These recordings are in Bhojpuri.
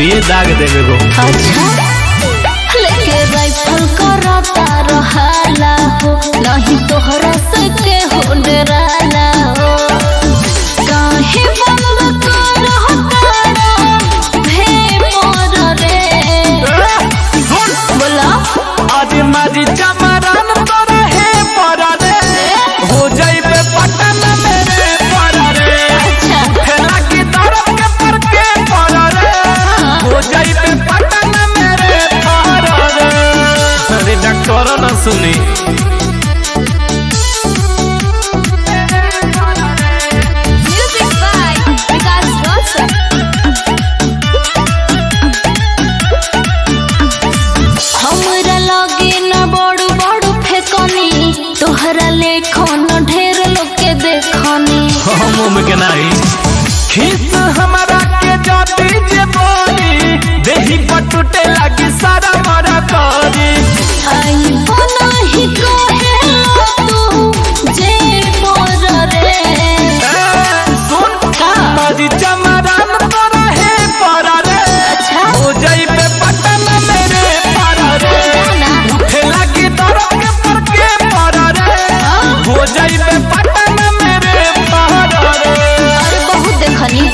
ये दाग देवे गो। अच्छा लेके राइफल करता रहाला हो नहीं तोहरा से के हो डराला हो काहे बंद करहता भे मोर रे बोला आज मारी चमरान तोरा है पर रे हो जाइबे पटन मेरे पर रे। अच्छा खेला की तरफ के पर के पर रे हो जाइबे पटन मेरे पर रे। अरे डॉक्टर ना सुनी म्यूजिक बाय विकास रोशन हमरा लगे न बड़ बड़ फेकनी तोहरा लेखन ढेर लोग के देखनी हम में के नहीं खीस हमारा के जाती जे बोली देही पटुटे लगी सारा मरा करी। आई नहीं कहे तू जे मोर रे सुन मारी चमरान तोरा है पर रे अच्छा हो जाइबे पटन मेरे पर रे। ना खेला की तरफ के पर के पर रे हो जाइबे पटन मेरे पर रे। और बहुत देखनी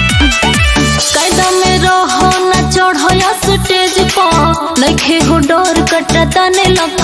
कैदा में रहो न चढ़ो स्टेज पर नइखे हो डर कटता ने लक